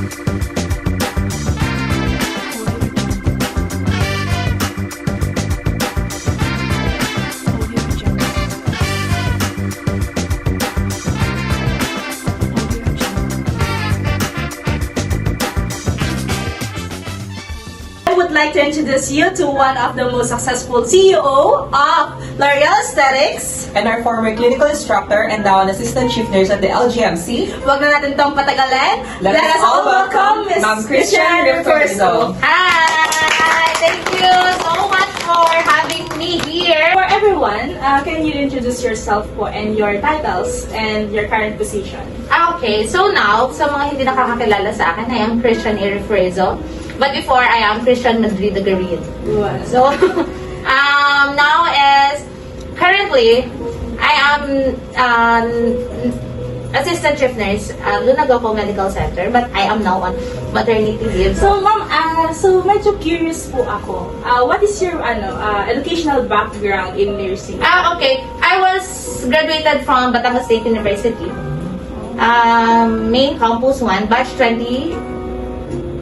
I would like to introduce you to one of the most successful CEO of L'Oreal Aesthetics. And our former clinical instructor and now an assistant chief nurse at the LGMC. Huwag na natin itong patagalin. Let us all welcome Ms. Ma'am Christian Refresco. Hi! Thank you so much for having me here. For everyone, can you introduce yourself po and your titles and your current position? Okay, so now, sa mga hindi nakakakilala sa akin, I am Christian A. Refresco. But before, I am Christian Madrid Garin. So, now is, currently, I am assistant chief nurse at Lunagoco Medical Center, but I am now on maternity leave. So, ma'am, so medyo curious po ako. What is your educational background in nursing? Okay. I was graduated from Batangas State University. Main Campus 1, batch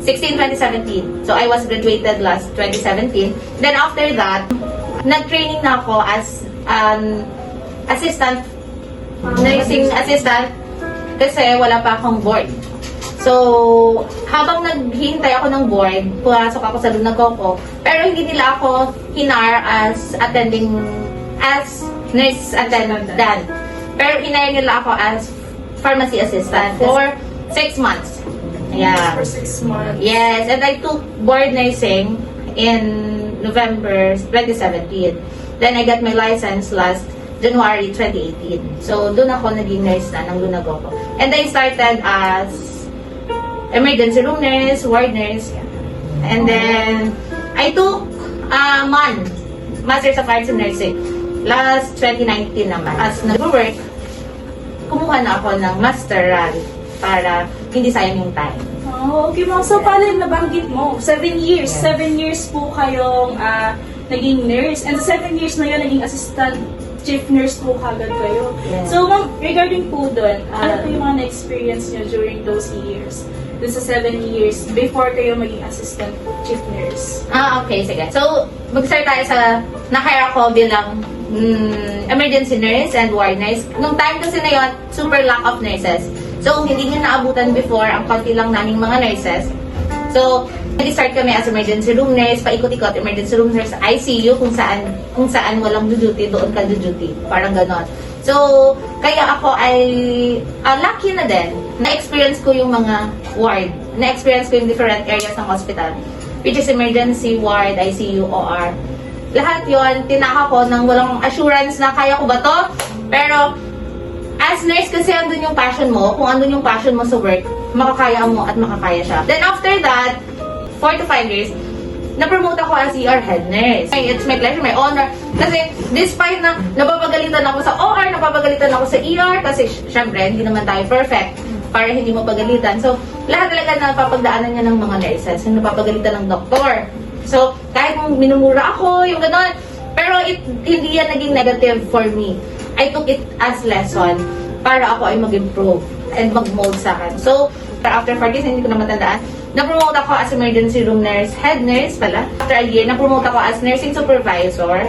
2016-2017. So, I was graduated last 2017. Then, after that, nag-training na ako as an assistant, nursing assistant, kasi wala pa akong board. So, habang naghihintay ako ng board, pumasok ako sa Lunagoco. Pero hindi nila ako hinar as nurse attendant. Pero hinire nila ako as pharmacy assistant for 6 months. Yeah. For 6 months. Yes, and I took board nursing in November 2017. Then I got my license last January 2018. So, doon ako naging nurse na ng Lunagoco. And I started as emergency room nurse, ward nurse. And then, I took Master's of Arts in Nursing last 2019 naman. As nag-work, kumuha na ako ng masteral para hindi sayang yung time. Oh, okay ma'am. So, paano yung nabanggit mo? 7 years. 7 years po kayong naging nurse. And sa 7 years na yun, naging assistant chief nurse po kagad kayo. Yeah. So, ma'am, regarding po doon, ano po yung mga na-experience nyo during those years? Doon sa 7 years before kayo maging assistant chief nurse? Okay, sige. So, mag-start tayo sa na-hire ako bilang emergency nurse and ward nurse. Nung time kasi na yun, super lack of nurses. So, hindi nyo naabutan before, ang konti lang naming mga nurses. So, nag-start kami as emergency room nurse, paikot-ikot, emergency room nurse, ICU, kung saan walang duty, doon ka duty. Parang ganon. So, kaya ako ay lucky na din. Na-experience ko yung mga ward. Na-experience ko yung different areas ng hospital. Which is emergency, ward, ICU, OR. Lahat yon tinaka ko nang walang assurance na kaya ko ba to. Pero, as nurse kasi andun yung passion mo. Kung andun yung passion mo sa work, makakaya mo at makakaya siya. Then after that, 4 to 5 years, na-promote ako as ER head nurse. It's my pleasure, my honor. Kasi despite na napapagalitan ako sa OR, napapagalitan ako sa ER, kasi syempre, hindi naman tayo perfect para hindi mo pagalitan. So, lahat talaga napapagdaanan niya ng mga nurses, yung napapagalitan ng doktor. So, kahit minumura ako, yung gano'n, pero hindi yan naging negative for me. I took it as lesson para ako ay mag-improve and mag-mold sa akin. So, after 4 years, hindi ko na matandaan, na-promote ako as emergency room nurse, head nurse pala. After a year, na-promote ako as nursing supervisor.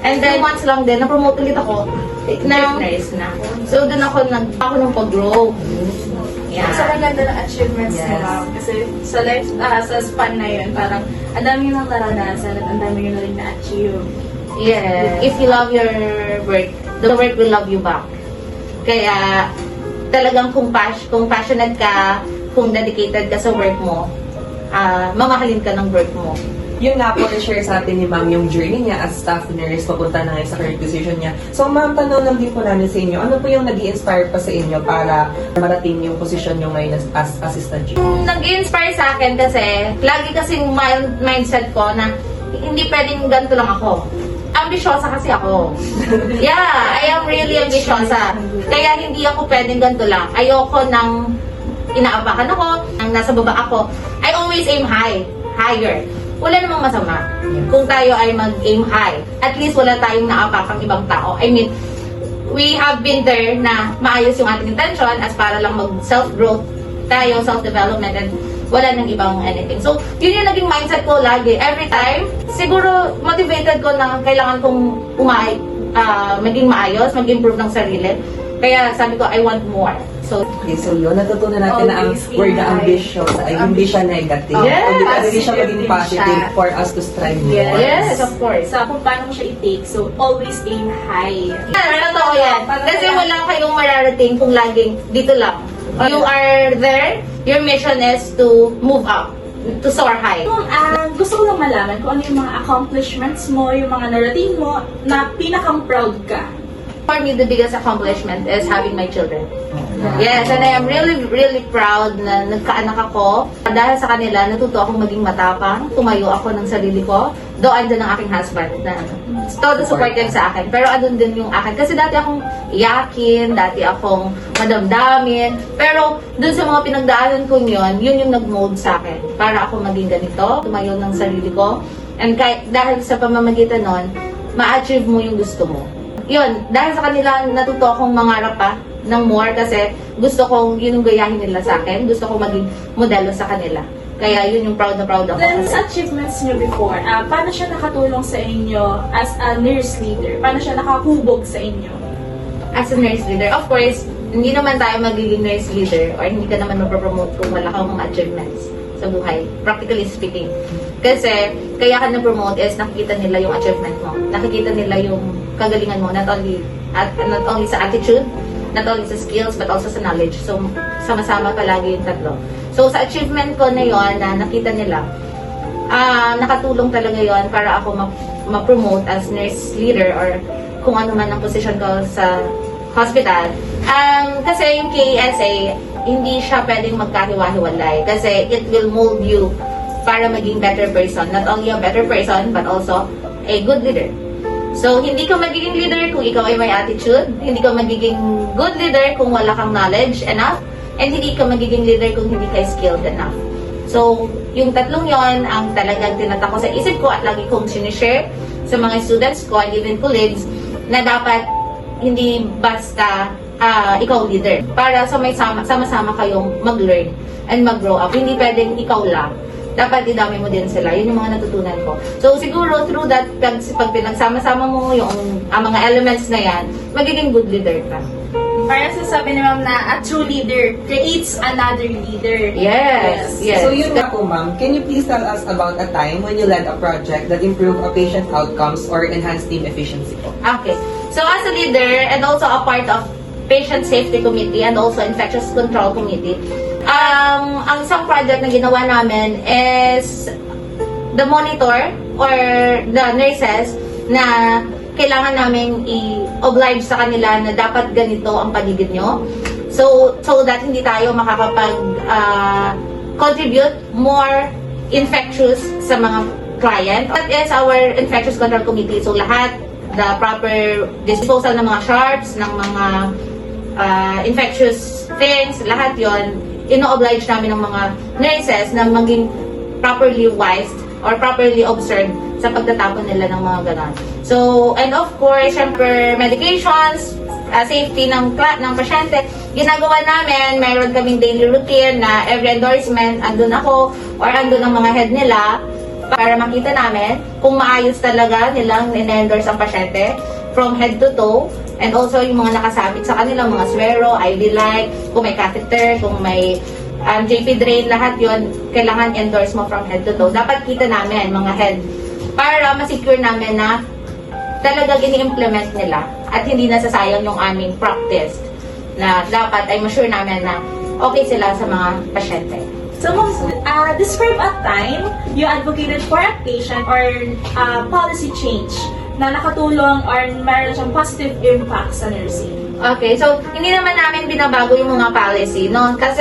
And then, months lang din, na-promote ulit ako na nurse na. So, doon ako ng pag-grow. Yeah. So, ang ganda ng achievements ni ma'am. Kasi sa life, sa span na yun, parang ang dami nyo nang naranasan at ang dami nyo na rin na-achieve. Yeah. If you love your work, the work will love you back. Kaya, talagang kung passionate ka, kung dedicated ka sa work mo, mamahalin ka ng work mo. Yun nga po, na-share sa atin ni ma'am yung journey niya as staff nurse, papunta na ngayon sa current position niya. So ma'am, tanong lang din po namin sa inyo, ano po yung nag-i-inspire pa sa inyo para marating yung position nyo ngayon as assistant chief? Nag-inspire sa akin kasi, lagi kasing mindset ko na hindi pwedeng ganito lang ako. Ambisyosa kasi ako. Yeah, I am really ambisyosa. Kaya hindi ako pwedeng ganito lang. Ayoko nang inaapakan ako, nang nasa baba ako. I always aim higher. Wala namang masama kung tayo ay mag-aim high. At least wala tayong naapakang ibang tao. I mean, we have been there na maayos yung ating intention as para lang mag-self-growth tayo, self-development, and wala nang ibang anything. So, yun yung naging mindset ko lagi. Every time, siguro motivated ko na kailangan kong maging maayos, mag-improve ng sarili. Kaya sabi ko, I want more. So, Okay, so yun, natutunan natin na ang Always word na aim high. ambitious ay hindi siya negative. Yes, Kundi pwede siya maging positive positive siya. for us to strive more. yes, of course. So, kung paano mo siya i-take. So, always aim high. Totoo yan. Kasi wala kayong mararating kung laging dito lang. You are there, your mission is to move up, to soar high. Gusto ko lang malaman kung ano yung mga accomplishments mo, yung mga narating mo, na pinakang proud ka. For me, the biggest accomplishment is having my children. Yes, and I am really, really proud na nagkaanak ako. Dahil sa kanila, natuto akong maging matapang, tumayo ako ng sarili ko. Though andun ang aking husband na todo supportive sa akin. Pero andun din yung akin. Kasi dati akong iyakin, dati akong madamdamin. Pero dun sa mga pinagdaanan ko yun yung nag-mold sa akin. Para ako maging ganito, tumayo ng sarili ko. And dahil sa pamamagitan nun, ma-achieve mo yung gusto mo. Yun, dahil sa kanila, natuto akong mangarap pa ng more kasi gusto kong yun yung gayahin nila sa akin. Gusto kong maging modelo sa kanila. Kaya yun yung proud na proud ako. Then, sa achievements niyo before, paano siya nakatulong sa inyo as a nurse leader? Paano siya nakahubog sa inyo? As a nurse leader, of course, hindi naman tayo magiging nurse leader or hindi ka naman mapropromote kung wala kang mga achievements sa buhay, practically speaking. Kasi, kaya ka na-promote is nakikita nila yung achievement mo. Nakikita nila yung kagalingan mo, not only sa attitude, not only sa skills, but also sa knowledge. So, sama-sama palagi yung tatlo. So, sa achievement ko na yon na nakita nila, nakatulong talaga yon para ako ma-promote as nurse leader or kung ano man ang position ko sa hospital. Kasi yung KSA, hindi siya pwedeng magkahiwa-hiwalay kasi it will mold you para maging better person. Not only a better person, but also a good leader. So, hindi ka magiging leader kung ikaw ay may attitude. Hindi ka magiging good leader kung wala kang knowledge enough. And hindi ka magiging leader kung hindi ka skilled enough. So, yung tatlong yon ang talagang tinatak ko sa isip ko at lagi kong sinishare sa mga students ko and even colleagues na dapat hindi basta ikaw leader. Para sa may sama-sama kayong mag-learn and mag-grow up. Hindi pwedeng ikaw lang. Dapat idami mo din sila. Yun yung mga natutunan ko. So, siguro through that, pag pinagsama-sama mo yung mga elements na yan, magiging good leader ka. Parang sasabi ni ma'am na a true leader creates another leader. Yes. So yun nga po, ma'am. Can you please tell us about a time when you led a project that improved a patient's outcomes or enhanced team efficiency po? Okay. So, as a leader and also a part of Patient Safety Committee and also Infectious Control Committee, ang isang project na ginawa namin is the monitor or the nurses na kailangan namin i-oblige sa kanila na dapat ganito ang paligid nyo. So that hindi tayo makakapag-contribute more infectious sa mga client. That is our Infectious Control Committee. So lahat, the proper disposal ng mga sharps, ng mga infectious things, lahat yon ino-oblige namin ng mga nurses na maging properly wise or properly observed sa pagtatapon nila ng mga ganon. So, and of course, syempre, medications, safety ng pasyente, ginagawa namin, mayroon kaming daily routine na every endorsement, andun ako or andun ang mga head nila para makita namin kung maayos talaga nilang in-endorse ang pasyente from head to toe. And also yung mga nakasabit sa kanila, mga swero, IV light, kung may catheter, kung may JP drain, lahat yon kailangan endorse mo from head to toe. Dapat kita namin, mga head, para ma-secure namin na talagang ini-implement nila at hindi nasasayang yung aming practice na dapat ay ma-sure namin na okay sila sa mga pasyente. So, describe a time you advocated for a patient or policy change na nakatulong or mayroon siyang positive impact sa nursing. Okay, so hindi naman namin binabago yung mga policy, no? Kasi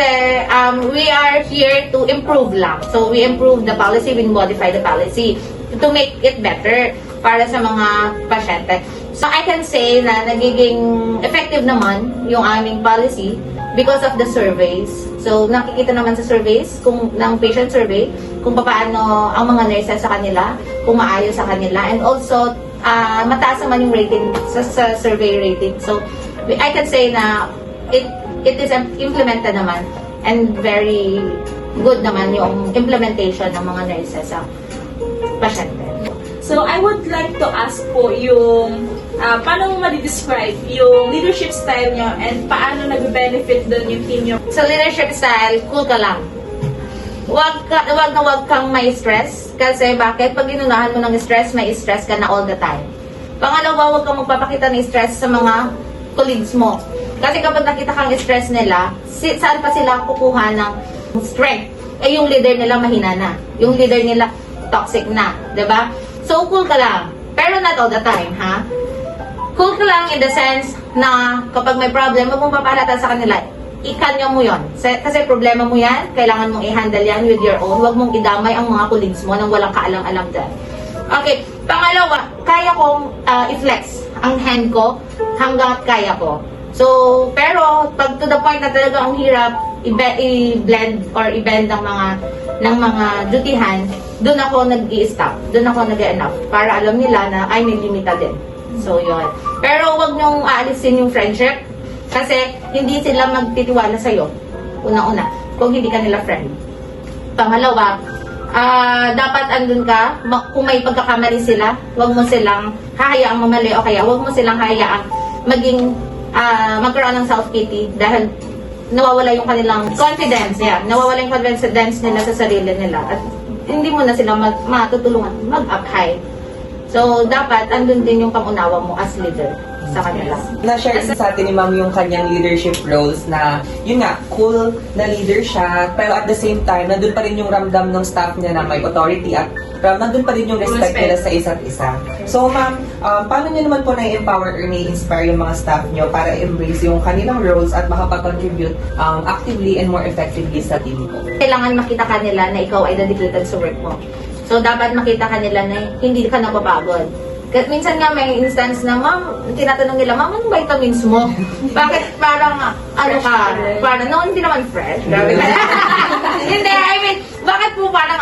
we are here to improve lang. So we improve the policy, we modify the policy to make it better para sa mga pasyente. So I can say na nagiging effective naman yung aming policy because of the surveys. So nakikita naman sa surveys ng patient survey kung paano ang mga nurses sa kanila, kung maayos sa kanila, and also mataas naman yung rating sa survey rating. So I can say na it is implemented naman And very good naman yung implementation ng mga nurses sa pasyente. So, I would like to ask po yung paano mo ma-describe yung leadership style nyo and paano nag-benefit doon yung team nyo? Sa leadership style, cool ka lang. Wag kang may stress. Kasi bakit? Pag inunahan mo ng stress, may stress ka na all the time. Pangalawa, wag kang magpapakita ng stress sa mga colleagues mo. Kasi kapag nakita kang stress nila, saan pa sila kukuha ng strength? Eh, yung leader nila mahina na. Yung leader nila toxic na. 'Di ba? So, cool ka lang. Pero not all the time, ha? Cool ka lang in the sense na kapag may problem, huwag mong papalatan sa kanila. Ikanyo mo yon. Kasi problema mo yan, kailangan mong i-handle yan with your own. Huwag mong idamay ang mga colleagues mo nang walang kaalam-alam dyan. Okay, pangalawa, kaya kong i-flex ang hand ko hanggang kaya ko. So, pero pag to the point na talaga ang hirap i-blend or i-bend ng mga dutihan, doon ako nag-i-stop, doon ako nag-enough para alam nila na ay may limita din. So, yun. Pero wag niyong aalisin yung friendship kasi hindi sila magtitiwala sa'yo. Una-una, kung hindi ka nila friend. Pangalawa, dapat andun ka, kung may pagkakamali sila, wag mo silang hahayaang mamali o kaya wag mo silang hahayaang magkaroon ng self-pity dahil nawawala yung kanilang confidence. Yeah, nawawala yung confidence nila sa sarili nila at hindi mo na sila matutulungan mag-up high. So, dapat andun din yung pangunawa mo as leader sa kanila. Na-share sa atin ni Ma'am yung kanyang leadership roles na, yun nga, cool na leader siya, pero at the same time, nandun pa rin yung ramdam ng staff niya na may authority at nandun pa rin yung respect nila sa isa't isa. So, Ma'am, paano niyo naman po na-empower or na-inspire yung mga staff niyo para embrace yung kanilang roles at makapag-contribute actively and more effectively sa team ko? Kailangan makita ka nila na ikaw ay dedicated sa work mo. So, dapat makita ka nila na hindi ka napapagod. Kasi minsan nga may instance na, Ma'am, tinatanong nila, Ma'am, anong vitamins mo? Bakit parang, ano ka? Parang, no, hindi naman fresh. Hindi, I mean, bakit po parang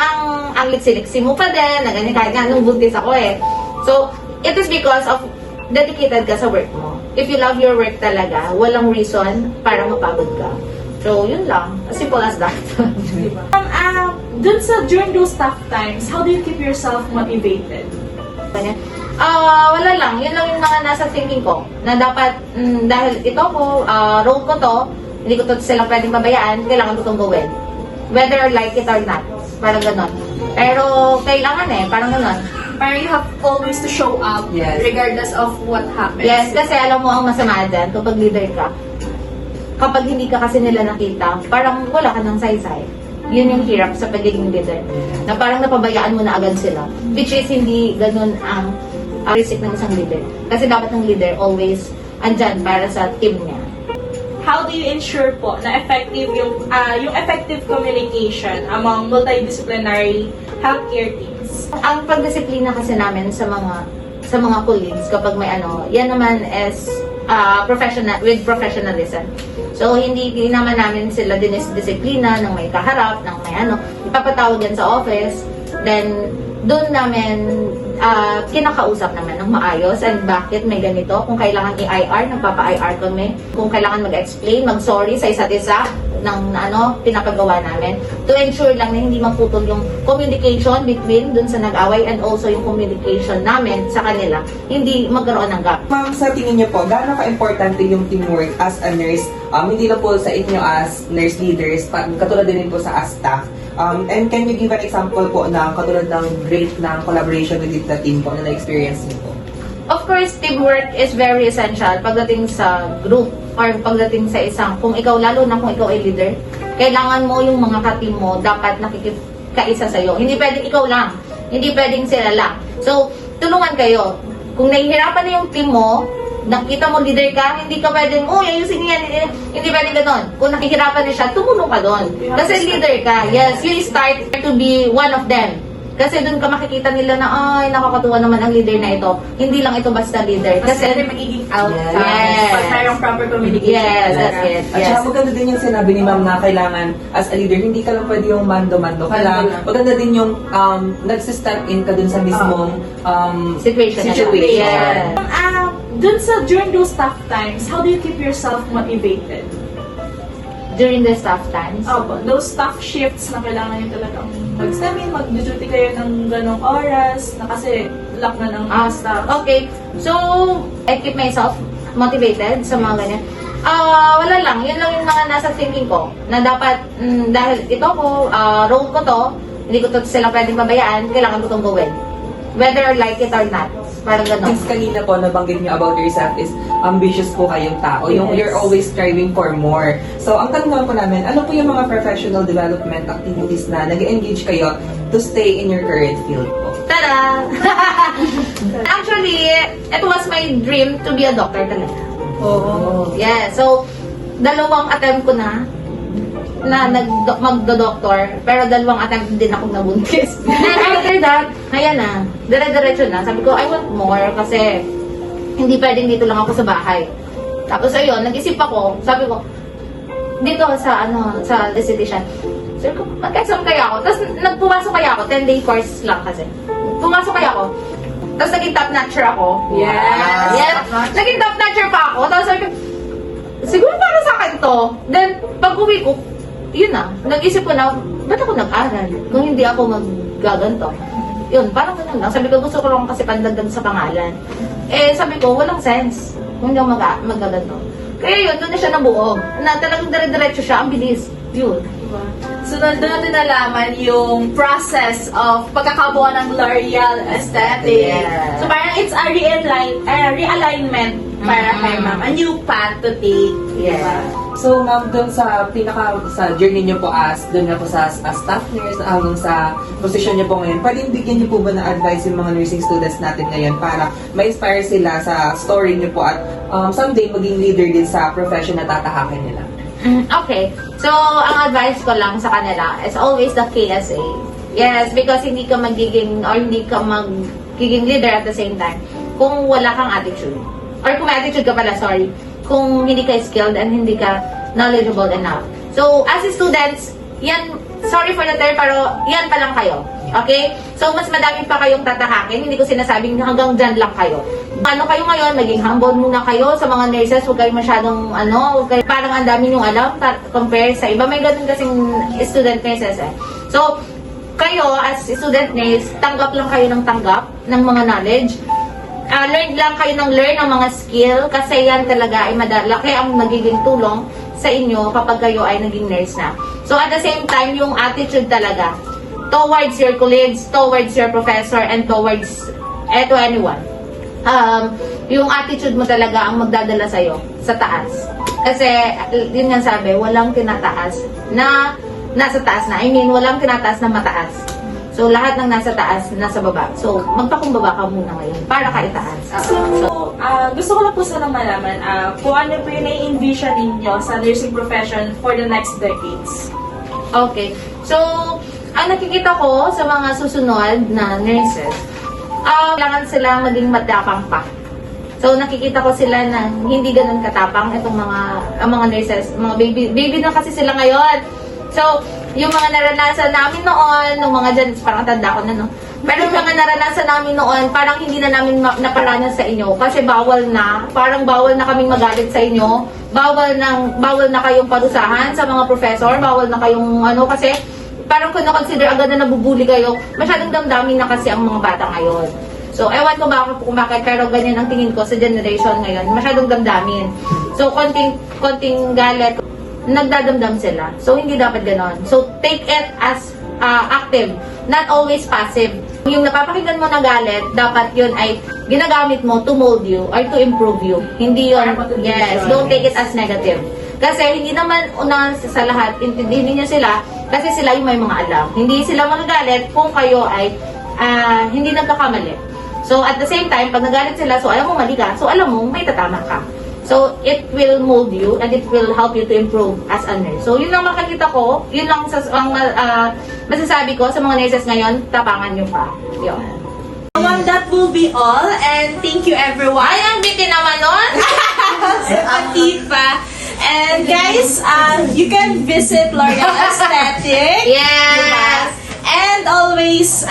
ang liksi-liksi mo pa din, na ganyan, kahit nga nung buntis ako eh. So, it is because of dedicated ka sa work mo. If you love your work talaga, walang reason para mapagod ka. So, yun lang. As simple as that. Dun during those tough times, how do you keep yourself motivated? Wala lang. Yun lang yung mga nasa thinking ko. Na dapat, dahil ito ko, role ko to, hindi ko to sila pwedeng pabayaan, kailangan ko itong gawin. Whether I like it or not. Parang ganon. Pero, kailangan parang ganon. Parang you have always to show up regardless of what happens. Yes, kasi alam mo ang masama dyan, kapag leader ka, kapag hindi ka kasi nila nakita, parang wala ka ng saysay. Yun yung hirap sa pagiging leader. Na parang napabayaan mo na agad sila. Which is hindi ganun ang risk ng isang leader. Kasi dapat ng leader always andyan para sa team niya. How do you ensure po na effective yung effective communication among multidisciplinary healthcare teams? Ang pagdisiplina kasi namin sa mga colleagues kapag may yan naman is with professionalism. So, hindi naman namin sila disiplina ng may kaharap, ng may ipapatawag yan sa office. Then, doon namin kinakausap naman ng maayos and bakit may ganito. Kung kailangan i-IR, nagpapa-IR kami. Kung kailangan mag-explain, mag-sorry sa isa't isa ng pinapagawa namin to ensure lang na hindi maputol yung communication between dun sa nag-away and also yung communication namin sa kanila. Hindi magkaroon ng gap. Ma'am, sa tingin niyo po, gaano ka-importante yung teamwork as a nurse? Hindi lang po sa inyo as nurse leaders, katulad din po sa as staff. And can you give an example po na katulad ng great ng collaboration with the team po na na-experience niyo po? Of course, teamwork is very essential pagdating sa group or pagdating sa isang, lalo na kung ikaw ay leader, kailangan mo yung mga ka-team mo dapat nakikikaisa sa'yo. Hindi pwedeng ikaw lang. Hindi pwedeng sila lang. So, tulungan kayo. Kung nahihirapan na yung team mo, nakita mo leader ka, hindi ka pwedeng, ayusin yan. Hindi pwedeng ganon. Kung nakihirapan na siya, tumulong ka doon. Kasi leader ka. Yes, you start to be one of them. Kasi doon ka makikita nila na, nakakatuwa naman ang leader na ito. Hindi lang ito basta leader. Kasi magiging outcome. Yes. Pag mayroong proper communication. Yes, that's it. At saka maganda din yung sinabi ni Ma'am na kailangan as a leader, hindi ka lang pwede yung mando-mando ka lang. Maganda din yung nagsistand in ka dun sa mismong Situation. situation. Yeah. During those tough times, how do you keep yourself motivated? during the staff times. Opo, those staff shifts na kailangan nyo talagang mag-duty kayo ng ganong oras na kasi lock na ng staff. Okay. So, I keep myself motivated sa mga ganyan. Wala lang. Yun lang yung mga nasa thinking ko. Na dapat, dahil ito ko, role ko to, hindi ko to sila pwedeng pabayaan, kailangan ko itong gawin. Whether I like it or not. Parang gano'n. Since kanina po nabanggit niyo about yourself is ambitious po kayong tao. Yung Yes. you're always striving for more. So, ang tanong naman po namin, ano po yung mga professional development activities na nag-engage kayo to stay in your current field po? Tada! Actually, it was my dream to be a doctor talaga. Oh. Yeah, so, dalawang attempt ko na magdo-doctor, pero dalawang attempt din ako nabuntis. And after that, ayan na, dire-diretso na. Sabi ko, I want more kasi hindi pwedeng dito lang ako sa bahay. Tapos ayun, nag-isip ako, sabi ko, dito sa esthetician. Sabi ko, mag-exam kaya ako. Tapos nagpumasok kaya ako, 10-day course lang kasi. Pumasok kaya ako. Tapos naging top notcher ako. Yes! Naging top notcher pa ako. Tapos sabi ko, siguro para sa akin to. Then, pag uwi ko, yun na, nag-isip ko na, ba't ako nag-aral? Kung hindi ako maggaganto. Yun, parang ganun lang. Sabi ko, gusto ko lang kasi pandagdag sa pangalan. Eh, sabi ko, walang sense kung hindi ako maggaganto. Kaya yun, doon na siya nabuo. Na talagang dire-diretso siya, ang bilis. Yun. Diba? So, doon natin nalaman yung process of pagkakabuo ng L'Oreal Aesthetic. Yeah. So, parang it's a realignment para kay ma'am. A new path to take. Yeah. Diba? So, ma'am, doon sa sa journey niyo po doon na po sa as staff nurse, hanggang sa position niyo po ngayon, pwedeng bigyan niyo po ba na advice yung mga nursing students natin ngayon para ma-inspire sila sa story niyo po at someday maging leader din sa profession na tatahakin nila? Okay. So, ang advice ko lang sa kanila is always the KSA. Yes, because hindi ka magiging leader at the same time kung wala kang attitude. Or kung may attitude ka pala, sorry. Kung hindi ka skilled and hindi ka knowledgeable enough. So, as students, yan, sorry for the term, pero yan pa lang kayo. Okay? So, mas madami pa kayong tatahakin. Hindi ko sinasabing hanggang dyan lang kayo. Ano kayo ngayon? Maging humble muna kayo sa mga nurses. Huwag kayo masyadong, parang ang dami yung alam compare sa iba. May ganun kasing student nurses eh. So, kayo as student nurse, tanggap lang kayo ng tanggap ng mga knowledge. Learn lang kayo ng mga skill kasi yan talaga ay madalaki ang nagiging tulong sa inyo kapag kayo ay naging nurse na. So at the same time, yung attitude talaga towards your colleagues, towards your professor, and towards to anyone. Yung attitude mo talaga ang magdadala sa'yo sa taas. Kasi, yun nga sabi, walang tinataas na nasa taas na. I mean, walang tinataas na mataas. So, lahat ng nasa taas, nasa baba. So, magpakumbaba ka muna ngayon para ka itaas. So, gusto ko lang po sanang malaman kung ano po yung nai-envision ninyo sa nursing profession for the next decades. Okay. So, ang nakikita ko sa mga susunod na nurses, kailangan sila maging matapang pa. So, nakikita ko sila na hindi ganun katapang itong mga nurses, mga baby na kasi sila ngayon. So, yung mga naranasan namin noon, nung mga dyan, parang tanda ko na, no? Pero yung mga naranasan namin noon, parang hindi na namin naparanas sa inyo. Kasi bawal na, parang bawal na kaming magalit sa inyo. Bawal na kayong parusahan sa mga professor. Bawal na kayong, kasi parang kung na-consider agad na nabubuli kayo, masyadong damdamin na kasi ang mga bata ngayon. So, ewan ko kung bakit, pero ganyan ang tingin ko sa generation ngayon. Masyadong damdamin. So, konting galit, nagdadamdam sila. So, hindi dapat ganon. So, take it as active, not always passive. Yung napapakinggan mo na galit, dapat yun ay ginagamit mo to mold you or to improve you. Hindi yun, yes, don't take it as negative. Kasi hindi naman una sa lahat, intindihin niyo sila kasi sila yung may mga alam. Hindi sila magagalit kung kayo ay hindi nagkakamali. So, at the same time, pag nagalit sila, so alam mo mali ka, so alam mo may tatama ka. So, it will mold you and it will help you to improve as a nurse. So, yun lang makikita ko, yun lang masasabi ko sa mga nurses ngayon, tapangan nyo pa. Yun. Ma'am, that will be all and thank you everyone. Ay, ang bitin naman nun! Atifa. And guys, you can visit L'Oreal Aesthetic. Yes! And always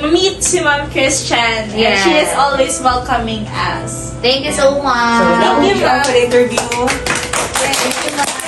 meet si Ma'am Christian. And Yes. she is always welcoming us. Thank you so much! So, Thank you, for the interview. Thank you, ma'am.